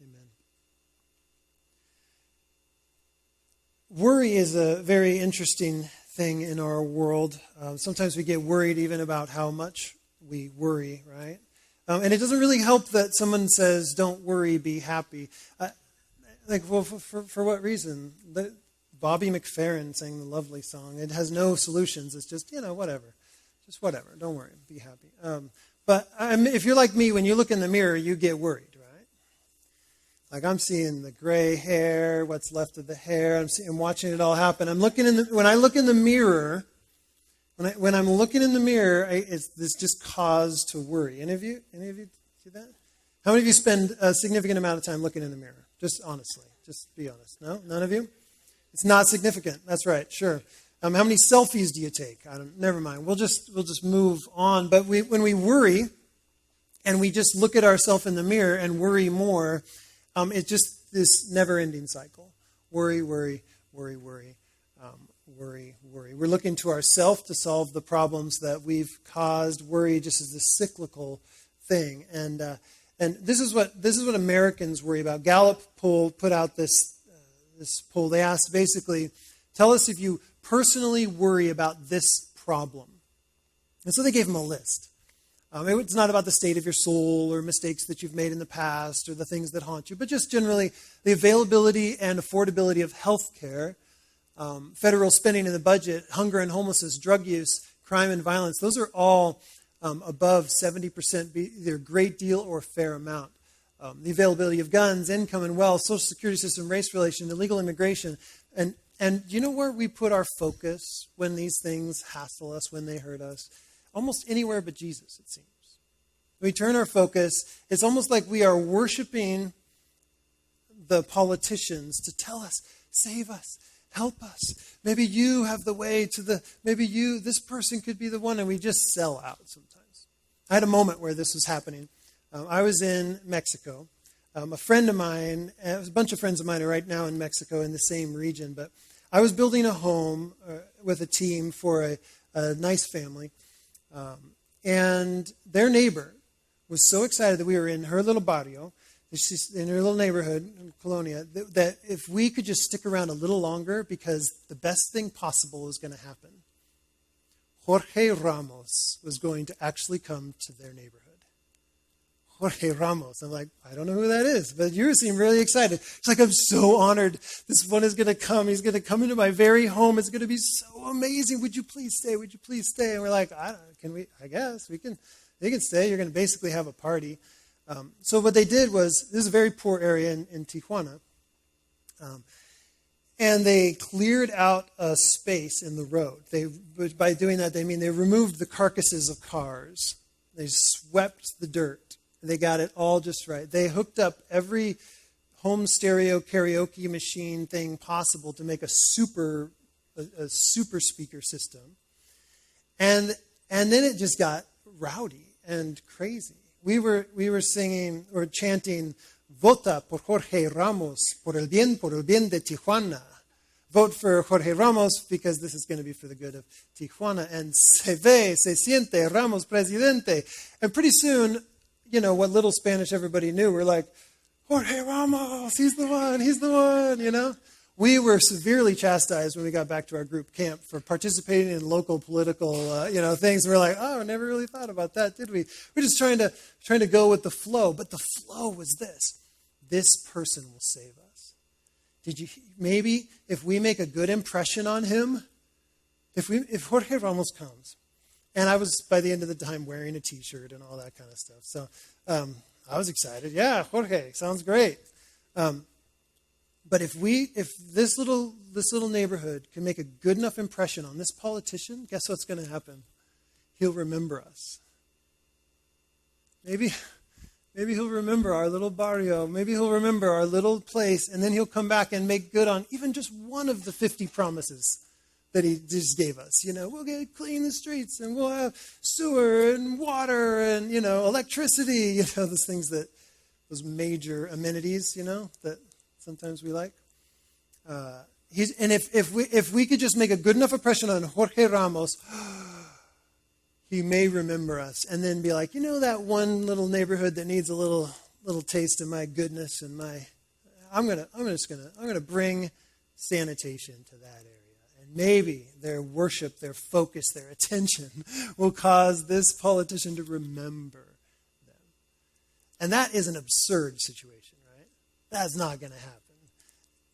Amen. Worry is a very interesting thing in our world. Sometimes we get worried even about how much we worry, right? And it doesn't really help that someone says, don't worry, be happy. For what reason? Bobby McFerrin sang the lovely song. It has no solutions. It's just, whatever. Just whatever. Don't worry. Be happy. But if you're like me, when you look in the mirror, you get worried, right? Like I'm seeing the gray hair, what's left of the hair. I'm watching it all happen. When I look in the mirror, when I'm looking in the mirror, this just cause to worry. Any of you see that? How many of you spend a significant amount of time looking in the mirror? Just honestly. Just be honest. No? None of you? It's not significant. That's right. Sure. How many selfies do you take? Never mind. We'll just move on. But when we worry and we just look at ourselves in the mirror and worry more, it's just this never-ending cycle. Worry, worry, worry, worry, worry, worry. We're looking to ourselves to solve the problems that we've caused. Worry just is this cyclical thing. And this is what Americans worry about. Gallup poll put out this poll. They asked basically, tell us if you personally worry about this problem. And so they gave them a list. It's not about the state of your soul or mistakes that you've made in the past or the things that haunt you, but just generally the availability and affordability of health care, federal spending in the budget, hunger and homelessness, drug use, crime and violence. Those are all above 70%, either great deal or fair amount. The availability of guns, income and wealth, social security system, race relation, illegal immigration. And you know where we put our focus when these things hassle us, when they hurt us? Almost anywhere but Jesus, it seems. We turn our focus, it's almost like we are worshiping the politicians to tell us, save us, help us. Maybe you have the way to this person could be the one, and we just sell out sometimes. I had a moment where this was happening. I was in Mexico. A friend of mine, a bunch of friends of mine are right now in Mexico in the same region, but I was building a home with a team for a nice family. And their neighbor was so excited that we were in her little barrio, in her little neighborhood in Colonia, that if we could just stick around a little longer because the best thing possible was going to happen. Jorge Ramos was going to actually come to their neighborhood. Jorge Ramos. I'm like, I don't know who that is, but you seem really excited. It's like, I'm so honored. This one is going to come. He's going to come into my very home. It's going to be so amazing. Would you please stay? Would you please stay? And we're like, I guess we can. They can stay. You're going to basically have a party. So what they did was, this is a very poor area in Tijuana. And they cleared out a space in the road. By doing that, they mean they removed the carcasses of cars. They swept the dirt. They got it all just right. They hooked up every home stereo karaoke machine thing possible to make a super speaker system. And then it just got rowdy and crazy. We were singing or chanting, Vota por Jorge Ramos, por el bien de Tijuana. Vote for Jorge Ramos because this is going to be for the good of Tijuana. And se ve, se siente, Ramos presidente. And pretty soon, what little Spanish everybody knew, we're like, Jorge Ramos, he's the one, We were severely chastised when we got back to our group camp for participating in local political, things. We're like, oh, I never really thought about that, did we? We're just trying to go with the flow. But the flow was this person will save us. Maybe if we make a good impression on him, if Jorge Ramos comes, and I was, by the end of the time, wearing a T-shirt and all that kind of stuff. So I was excited. Yeah, Jorge, sounds great. But if this little neighborhood can make a good enough impression on this politician, guess what's going to happen? He'll remember us. Maybe he'll remember our little barrio. Maybe he'll remember our little place, and then he'll come back and make good on even just one of the 50 promises that he just gave us. We'll clean the streets, and we'll have sewer and water and, electricity, those things those major amenities, that sometimes we like. If we could just make a good enough impression on Jorge Ramos, he may remember us and then be like, that one little neighborhood that needs a little little taste of my goodness and I'm gonna bring sanitation to that area. And maybe their worship, their focus, their attention will cause this politician to remember them. And that is an absurd situation, right? That's not going to happen.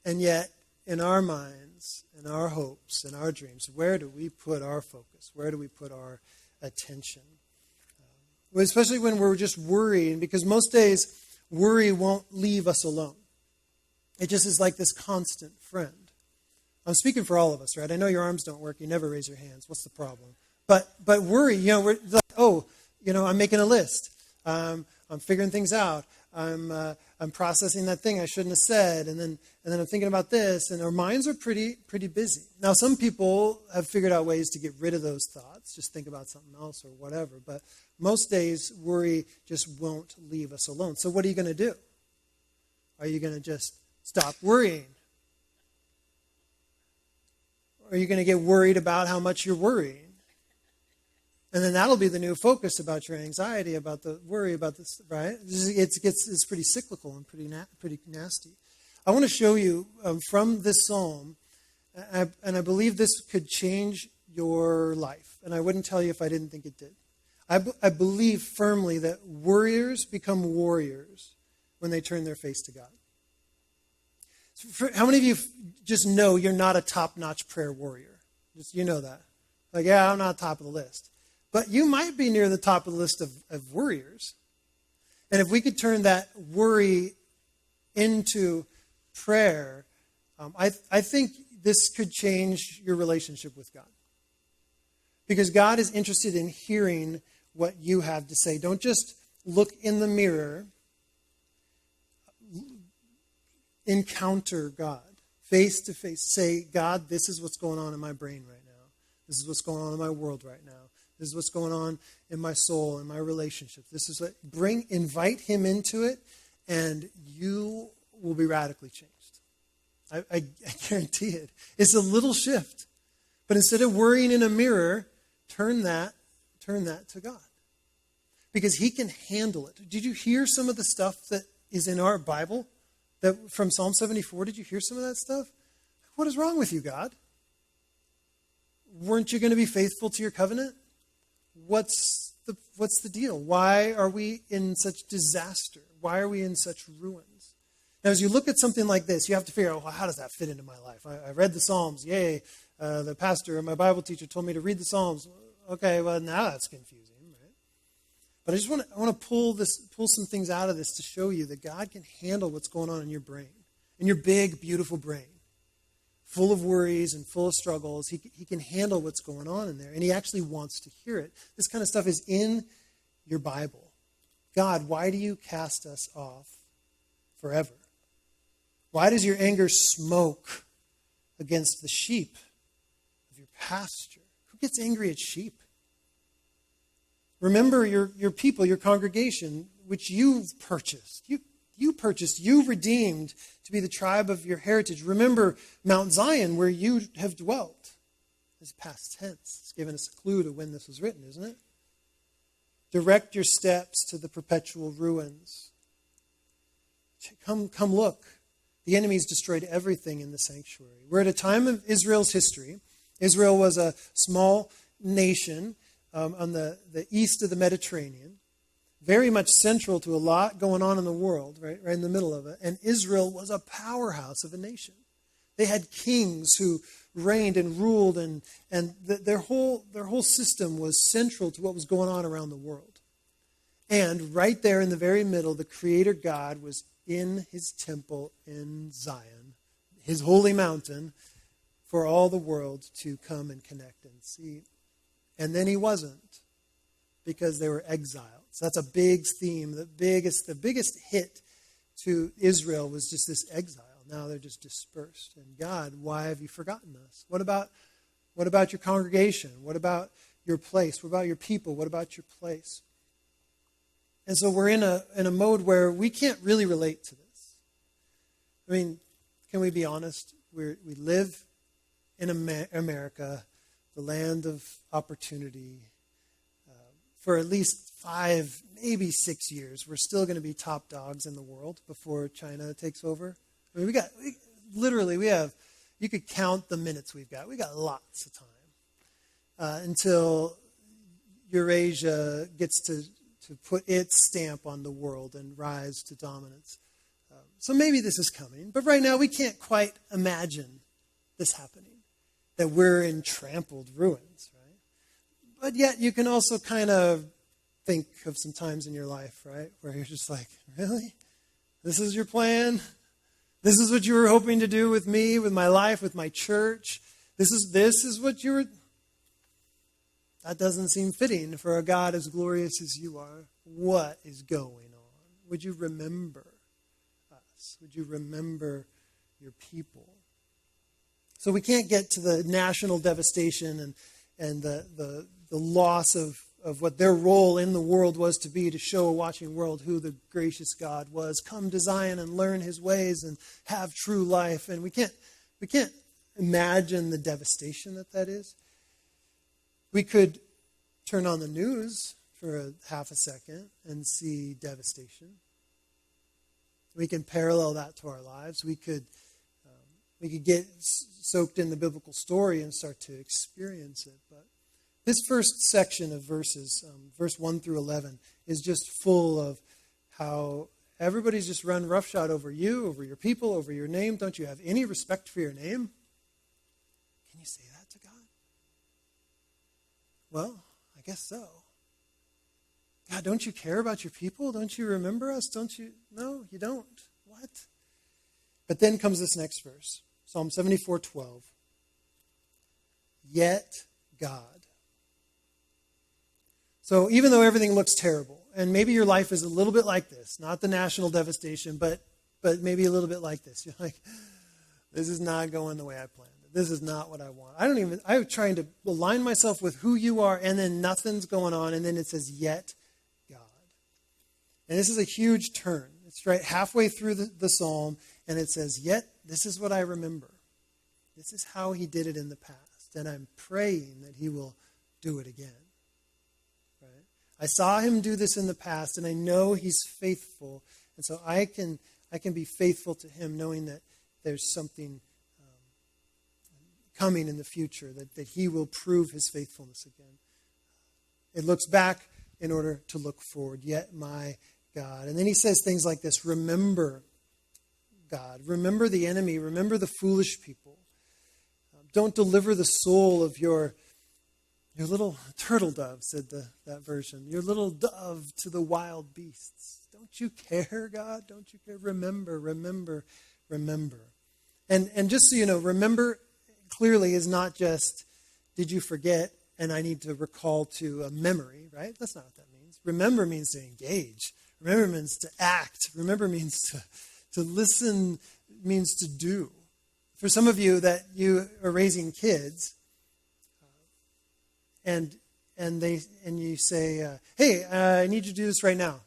And yet, in our minds, in our hopes, in our dreams, where do we put our focus? Where do we put our attention? Especially when we're just worrying, because most days, worry won't leave us alone. It just is like this constant friend. I'm speaking for all of us, right? I know your arms don't work. You never raise your hands. What's the problem? But worry, we're like, I'm making a list. I'm figuring things out. I'm processing that thing I shouldn't have said, and then I'm thinking about this, and our minds are pretty busy. Now, some people have figured out ways to get rid of those thoughts, just think about something else or whatever. But most days, worry just won't leave us alone. So what are you going to do? Are you going to just stop worrying? Or are you going to get worried about how much you're worrying? And then that'll be the new focus about your anxiety, about the worry, about this, right? It's pretty cyclical and pretty nasty. I want to show you from this psalm, and I believe this could change your life. And I wouldn't tell you if I didn't think it did. I believe firmly that worriers become warriors when they turn their face to God. How many of you just know you're not a top-notch prayer warrior? You know that. Like, yeah, I'm not top of the list. But you might be near the top of the list of worriers. And if we could turn that worry into prayer, I think this could change your relationship with God. Because God is interested in hearing what you have to say. Don't just look in the mirror. Encounter God face to face. Say, God, this is what's going on in my brain right now. This is what's going on in my world right now. This is what's going on in my soul, in my relationship. This is what invite him into it, and you will be radically changed. I guarantee it. It's a little shift. But instead of worrying in a mirror, turn that to God. Because he can handle it. Did you hear some of the stuff that is in our Bible? That from Psalm 74, did you hear some of that stuff? What is wrong with you, God? Weren't you going to be faithful to your covenant? What's the deal? Why are we in such disaster? Why are we in such ruins? Now, as you look at something like this, you have to figure out, well, how does that fit into my life? I read the Psalms. Yay. The pastor, my Bible teacher, told me to read the Psalms. Okay, well, now that's confusing, right? But I want to pull some things out of this to show you that God can handle what's going on in your brain, in your big, beautiful brain, full of worries and full of struggles. He can handle what's going on in there, and he actually wants to hear it. This kind of stuff is in your Bible. God, why do you cast us off forever? Why does your anger smoke against the sheep of your pasture? Who gets angry at sheep? Remember your people, your congregation, which you've purchased. You purchased, you redeemed to be the tribe of your heritage. Remember Mount Zion, where you have dwelt. It's past tense. It's given us a clue to when this was written, isn't it? Direct your steps to the perpetual ruins. Come look. The enemy's destroyed everything in the sanctuary. We're at a time of Israel's history. Israel was a small nation on the east of the Mediterranean, very much central to a lot going on in the world, right in the middle of it. And Israel was a powerhouse of a nation. They had kings who reigned and ruled, and their whole system was central to what was going on around the world. And right there in the very middle, the Creator God was in his temple in Zion, his holy mountain, for all the world to come and connect and see. And then he wasn't, because they were exiled. So that's a big theme. The biggest hit to Israel was just this exile. Now they're just dispersed. And God, why have you forgotten us? What about your congregation? What about your place? What about your people? What about your place? And so we're in a mode where we can't really relate to this. I mean, can we be honest? We live in America, the land of opportunity, for at least 5, maybe 6 years, we're still going to be top dogs in the world before China takes over. I mean, you could count the minutes we've got. We got lots of time until Eurasia gets to put its stamp on the world and rise to dominance. So maybe this is coming. But right now we can't quite imagine this happening, that we're in trampled ruins, right? But yet you can also kind of think of some times in your life, right, where you're just like, really? This is your plan? This is what you were hoping to do with me, with my life, with my church? This is what you were... That doesn't seem fitting for a God as glorious as you are. What is going on? Would you remember us? Would you remember your people? So we can't get to the national devastation and the loss of what their role in the world was to be, to show a watching world who the gracious God was. Come to Zion and learn his ways and have true life. And we can't imagine the devastation that is. We could turn on the news for a half a second and see devastation. We can parallel that to our lives. We could get soaked in the biblical story and start to experience it. But this first section of verses, verse 1 through 11, is just full of how everybody's just run roughshod over you, over your people, over your name. Don't you have any respect for your name? Can you say that to God? Well, I guess so. God, don't you care about your people? Don't you remember us? Don't you? No, you don't. What? But then comes this next verse, Psalm 74:12. Yet God. So even though everything looks terrible, and maybe your life is a little bit like this, not the national devastation, but maybe a little bit like this. You're like, this is not going the way I planned it. This is not what I want. I'm trying to align myself with who you are, and then nothing's going on, and then it says, yet God. And this is a huge turn. It's right halfway through the psalm, and it says, yet this is what I remember. This is how he did it in the past, and I'm praying that he will do it again. I saw him do this in the past, and I know he's faithful. And so I can be faithful to him, knowing that there's something coming in the future, that he will prove his faithfulness again. It looks back in order to look forward. Yet my God. And then he says things like this: remember God. Remember the enemy. Remember the foolish people. Don't deliver the soul of your little turtle dove, said that version. Your little dove to the wild beasts. Don't you care, God? Don't you care? Remember, remember, remember. And just so you know, remember clearly is not just, did you forget and I need to recall to a memory, right? That's not what that means. Remember means to engage. Remember means to act. Remember means to listen, means to do. For some of you that you are raising kids, and you say, hey, I need you to do this right now.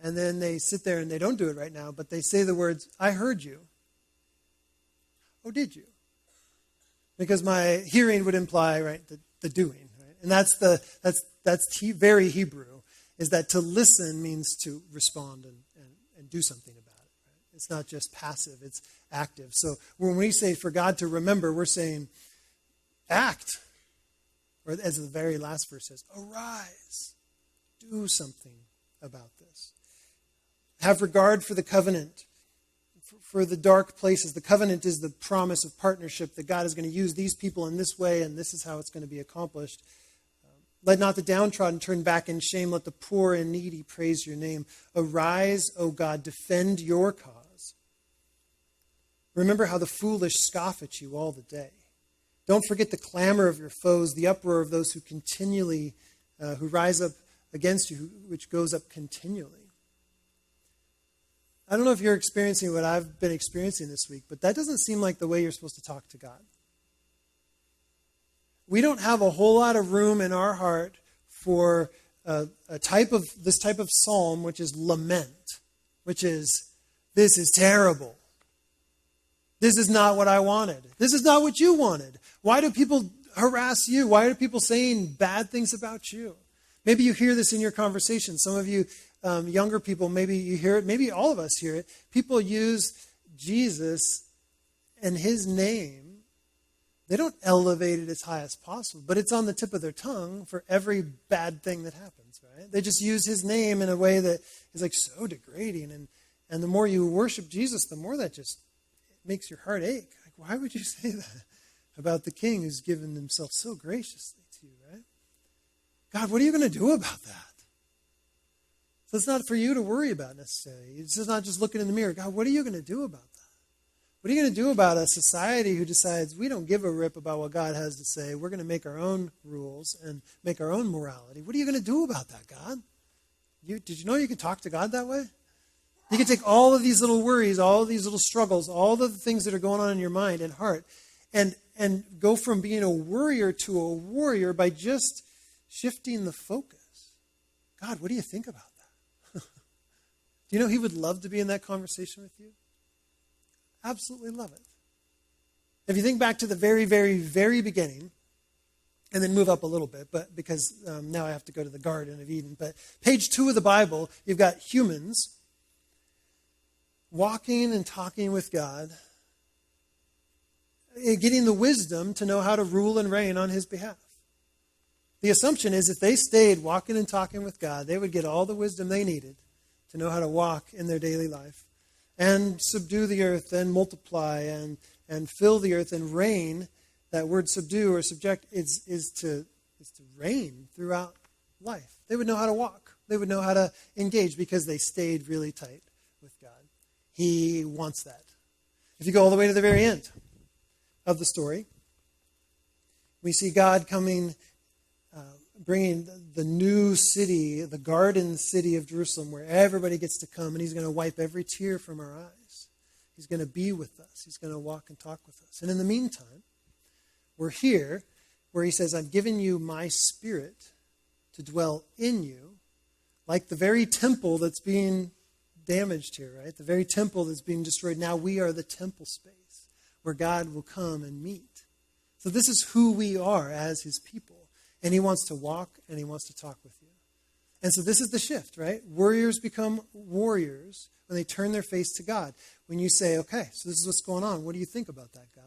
And then they sit there and they don't do it right now, but they say the words, I heard you. Oh, did you? Because my hearing would imply, right, the doing, right? And that's very Hebrew, is that to listen means to respond and do something about it. Right? It's not just passive, it's active. So when we say for God to remember, we're saying act. Or as the very last verse says, arise, do something about this. Have regard for the covenant, for the dark places. The covenant is the promise of partnership, that God is going to use these people in this way, and this is how it's going to be accomplished. Let not the downtrodden turn back in shame. Let the poor and needy praise your name. Arise, O God, defend your cause. Remember how the foolish scoff at you all the day. Don't forget the clamor of your foes, the uproar of those who rise up against you, which goes up continually. I don't know if you're experiencing what I've been experiencing this week, but that doesn't seem like the way you're supposed to talk to God. We don't have a whole lot of room in our heart for this type of psalm, which is lament, which is, this is terrible. This is not what I wanted. This is not what you wanted. Why do people harass you? Why are people saying bad things about you? Maybe you hear this in your conversation. Some of you younger people, maybe you hear it. Maybe all of us hear it. People use Jesus and his name. They don't elevate it as high as possible, but it's on the tip of their tongue for every bad thing that happens, right? They just use his name in a way that is like so degrading. And the more you worship Jesus, the more that just makes your heart ache. Like, why would you say that about the king who's given himself so graciously to you, right? God, what are you going to do about that? So it's not for you to worry about necessarily. It's just not just looking in the mirror. God, what are you going to do about that? What are you going to do about a society who decides we don't give a rip about what God has to say? We're going to make our own rules and make our own morality. What are you going to do about that, God? Did you know you could talk to God that way? You can take all of these little worries, all of these little struggles, all of the things that are going on in your mind and heart, and go from being a worrier to a warrior by just shifting the focus. God, what do you think about that? Do you know he would love to be in that conversation with you? Absolutely love it. If you think back to the very, very, very beginning, and then move up a little bit, but because now I have to go to the Garden of Eden. But page 2 of the Bible, you've got humans walking and talking with God, getting the wisdom to know how to rule and reign on his behalf. The assumption is if they stayed walking and talking with God, they would get all the wisdom they needed to know how to walk in their daily life and subdue the earth and multiply and fill the earth and reign. That word subdue or subject is to reign throughout life. They would know how to walk. They would know how to engage because they stayed really tight with God. He wants that. If you go all the way to the very end of the story, we see God coming, bringing the new city, the garden city of Jerusalem, where everybody gets to come, and he's going to wipe every tear from our eyes. He's going to be with us. He's going to walk and talk with us. And in the meantime, we're here where he says, I've given you my spirit to dwell in you, like the very temple that's being damaged here, right? The very temple that's being destroyed. Now we are the temple space where God will come and meet. So this is who we are as his people. And he wants to walk and he wants to talk with you. And so this is the shift, right? Warriors become warriors when they turn their face to God. When you say, okay, so this is what's going on. What do you think about that, God?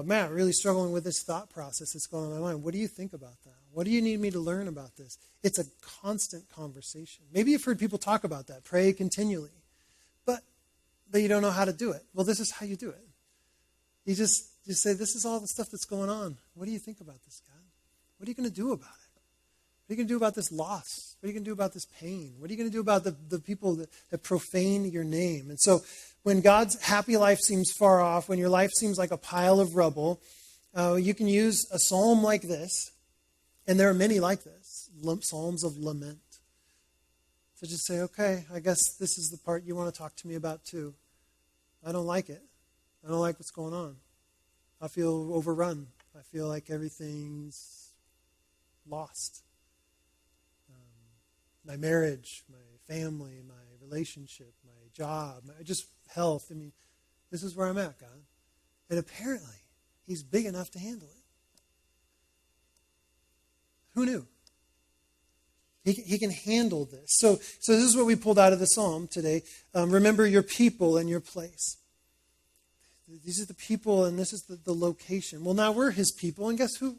Matt, really struggling with this thought process that's going on in my mind. What do you think about that? What do you need me to learn about this? It's a constant conversation. Maybe you've heard people talk about that. Pray continually. But you don't know how to do it. Well, this is how you do it. You just say, this is all the stuff that's going on. What do you think about this, God? What are you going to do about it? What are you going to do about this loss? What are you going to do about this pain? What are you going to do about the people that profane your name? And so when God's happy life seems far off, when your life seems like a pile of rubble, you can use a psalm like this, and there are many like this, psalms of lament. So just say, okay, I guess this is the part you want to talk to me about too. I don't like it. I don't like what's going on. I feel overrun. I feel like everything's lost. My marriage, my family, my relationship, my job, just health. I mean, this is where I'm at, God. And apparently, he's big enough to handle it. Who knew? He can handle this. So this is what we pulled out of the psalm today. Remember your people and your place. These are the people, and this is the location. Well, now we're his people, and guess who?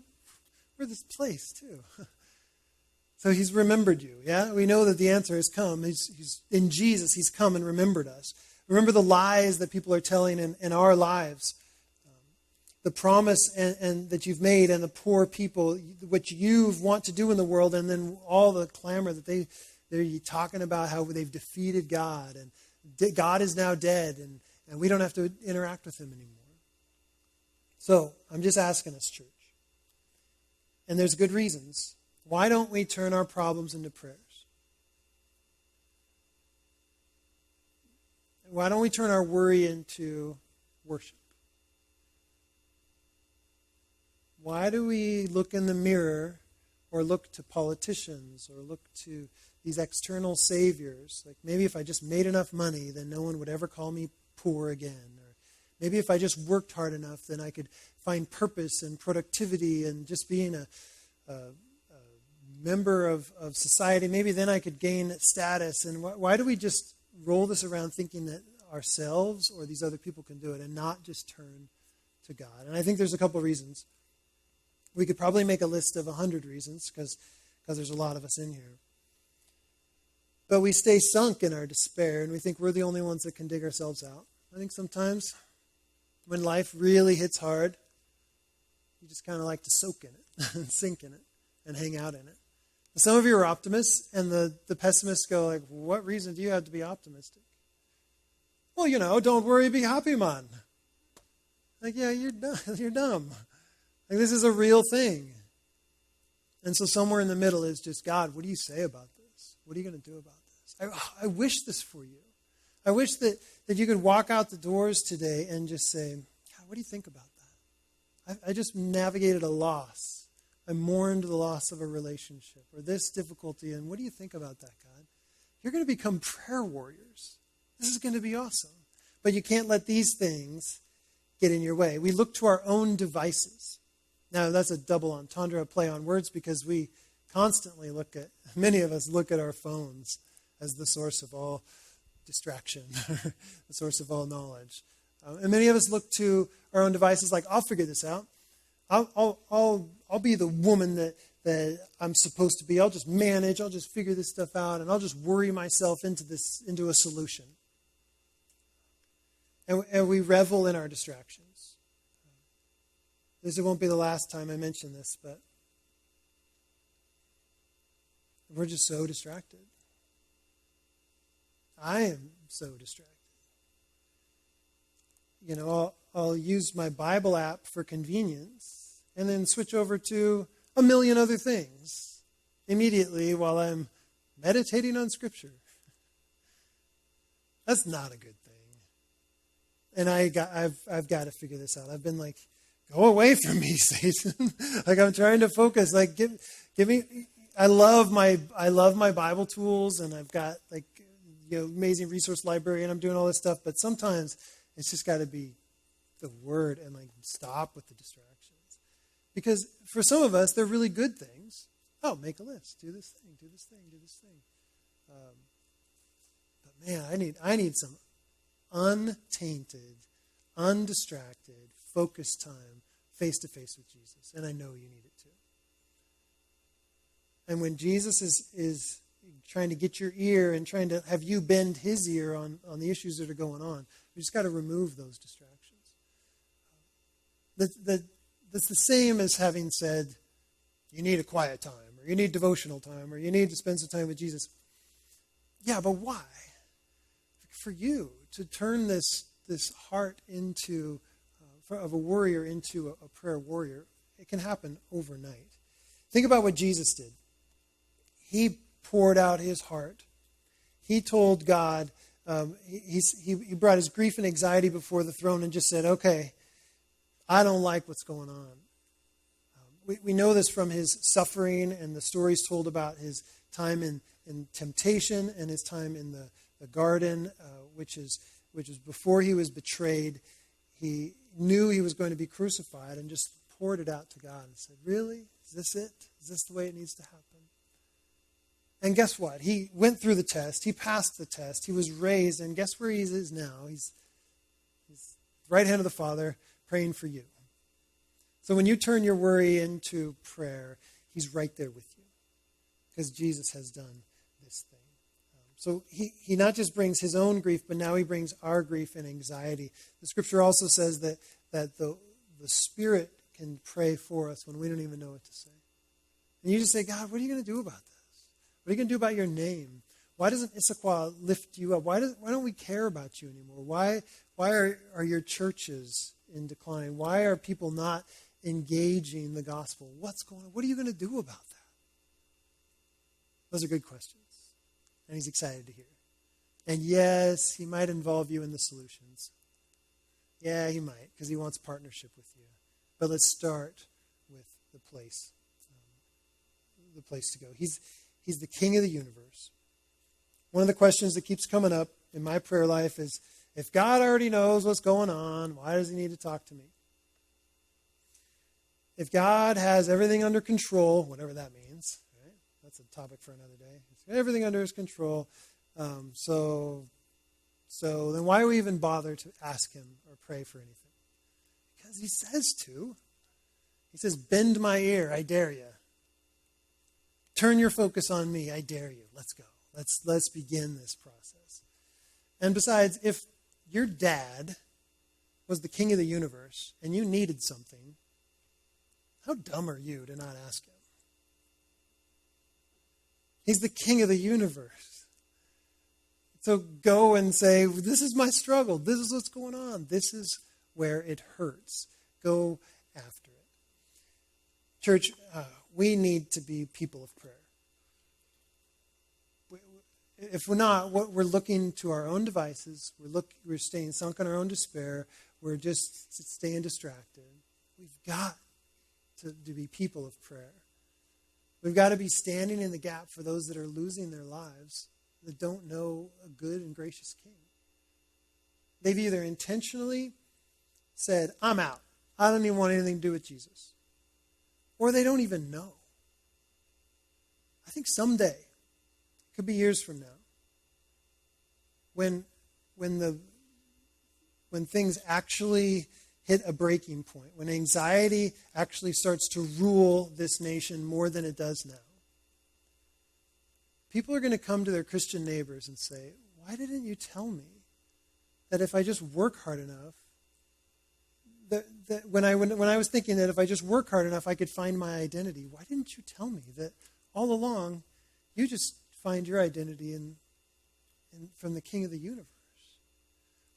We're this place, too. So he's remembered you, yeah? We know that the answer has come. He's in Jesus, he's come and remembered us. Remember the lies that people are telling in our lives. The promise and that you've made and the poor people, what you want to do in the world, and then all the clamor that they're talking about how they've defeated God, and God is now dead, and we don't have to interact with him anymore. So I'm just asking us, church, and there's good reasons. Why don't we turn our problems into prayers? Why don't we turn our worry into worship? Why do we look in the mirror or look to politicians or look to these external saviors? Like maybe if I just made enough money, then no one would ever call me poor again. Or maybe if I just worked hard enough, then I could find purpose and productivity and just being a member of society. Maybe then I could gain status. And why do we just roll this around thinking that ourselves or these other people can do it and not just turn to God? And I think there's a couple of reasons. We could probably make a list of 100 reasons because there's a lot of us in here. But we stay sunk in our despair and we think we're the only ones that can dig ourselves out. I think sometimes when life really hits hard, you just kind of like to soak in it and sink in it and hang out in it. Some of you are optimists, and the pessimists go like, what reason do you have to be optimistic? Well, don't worry, be happy, man. Like, yeah, you're dumb. Like, this is a real thing. And so somewhere in the middle is just, God, what do you say about this? What are you going to do about this? I wish this for you. I wish that you could walk out the doors today and just say, God, what do you think about that? I just navigated a loss. I mourned the loss of a relationship or this difficulty. And what do you think about that, God? You're going to become prayer warriors. This is going to be awesome. But you can't let these things get in your way. We look to our own devices. Now, that's a double entendre, a play on words, because we constantly many of us look at our phones as the source of all distraction, the source of all knowledge. And many of us look to our own devices like, I'll figure this out. I'll be the woman that I'm supposed to be. I'll just manage. I'll just figure this stuff out, and I'll just worry myself into a solution. And we revel in our distractions. This won't be the last time I mention this, but we're just so distracted. I am so distracted. I'll use my Bible app for convenience and then switch over to a million other things immediately while I'm meditating on Scripture. That's not a good thing. And I've got to figure this out. I've been like, go away from me, Satan. Like, I'm trying to focus. Like, give me. I love my Bible tools, and I've got amazing resource library, and I'm doing all this stuff. But sometimes it's just got to be the Word and stop with the distractions. Because for some of us, they're really good things. Oh, make a list. Do this thing. Do this thing. Do this thing. But man, I need some untainted, undistracted, focused time face-to-face with Jesus. And I know you need it too. And when Jesus is trying to get your ear and trying to have you bend his ear on the issues that are going on, we just got to remove those distractions. That's the same as having said, you need a quiet time, or you need devotional time, or you need to spend some time with Jesus. Yeah, but why? For you to turn this heart into of a worrier into a prayer warrior, it can happen overnight. Think about what Jesus did. He poured out his heart. He told God, he brought his grief and anxiety before the throne and just said, okay, I don't like what's going on. We know this from his suffering and the stories told about his time in temptation and his time in the garden, which is before he was betrayed. He knew he was going to be crucified and just poured it out to God and said, really? Is this it? Is this the way it needs to happen? And guess what? He went through the test. He passed the test. He was raised. And guess where he is now? He's right hand of the Father praying for you. So when you turn your worry into prayer, he's right there with you because Jesus has done this thing. So he not just brings his own grief, but now he brings our grief and anxiety. The scripture also says that the Spirit can pray for us when we don't even know what to say. And you just say, God, what are you going to do about this? What are you going to do about your name? Why doesn't Issaquah lift you up? Why don't we care about you anymore? Why are your churches in decline? Why are people not engaging the gospel? What's going on? What are you going to do about that? Those are good questions. And he's excited to hear. And yes, he might involve you in the solutions. Yeah, he might, because he wants partnership with you. But let's start with the place to go. He's the king of the universe. One of the questions that keeps coming up in my prayer life is, if God already knows what's going on, why does he need to talk to me? If God has everything under control, whatever that means, right? that's a topic for another day. He's got everything under his control. So then why do we even bother to ask him or pray for anything? Because he says to. He says, bend my ear, I dare you. Turn your focus on me, I dare you. Let's go. Let's begin this process. And besides, if your dad was the king of the universe and you needed something, how dumb are you to not ask him? He's the king of the universe. So go and say, this is my struggle. This is what's going on. This is where it hurts. Go after it. Church, we need to be people of prayer. If we're not, we're looking to our own devices. We're staying sunk in our own despair. We're just staying distracted. We've got to be people of prayer. We've got to be standing in the gap for those that are losing their lives, that don't know a good and gracious king. They've either intentionally said, I'm out. I don't even want anything to do with Jesus. Or they don't even know. I think someday, it could be years from now, when things actually hit a breaking point, when anxiety actually starts to rule this nation more than it does now, people are going to come to their Christian neighbors and say, why didn't you tell me that if I just work hard enough, that when I was thinking that if I just work hard enough, I could find my identity, why didn't you tell me that all along you just find your identity from the King of the universe?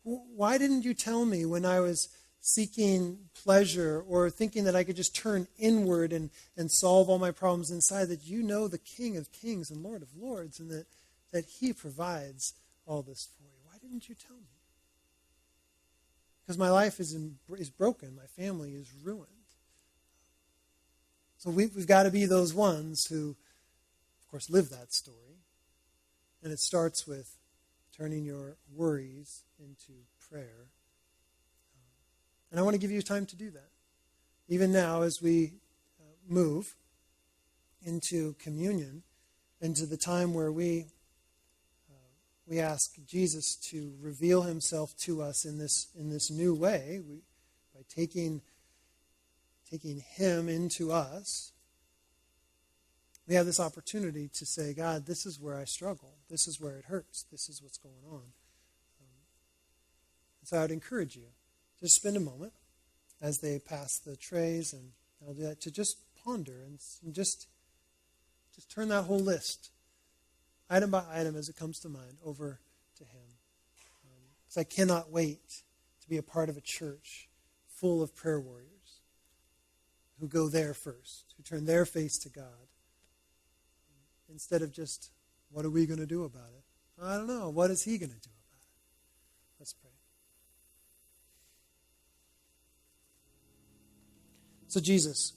Why didn't you tell me when I was seeking pleasure or thinking that I could just turn inward and solve all my problems inside, that you know the King of kings and Lord of lords, and that he provides all this for you? Why didn't you tell me? Because my life is broken. My family is ruined. So we've got to be those ones who, of course, live that story. And it starts with turning your worries into prayer. And I want to give you time to do that. Even now, as we move into communion, into the time where we ask Jesus to reveal himself to us in this new way, by taking him into us, we have this opportunity to say, God, this is where I struggle. This is where it hurts. This is what's going on. So I would encourage you, just spend a moment as they pass the trays, and I'll do that, to just ponder and just turn that whole list, item by item as it comes to mind, over to him. Because I cannot wait to be a part of a church full of prayer warriors who go there first, who turn their face to God, instead of just, what are we going to do about it? I don't know. What is he going to do about it? Let's pray. So Jesus,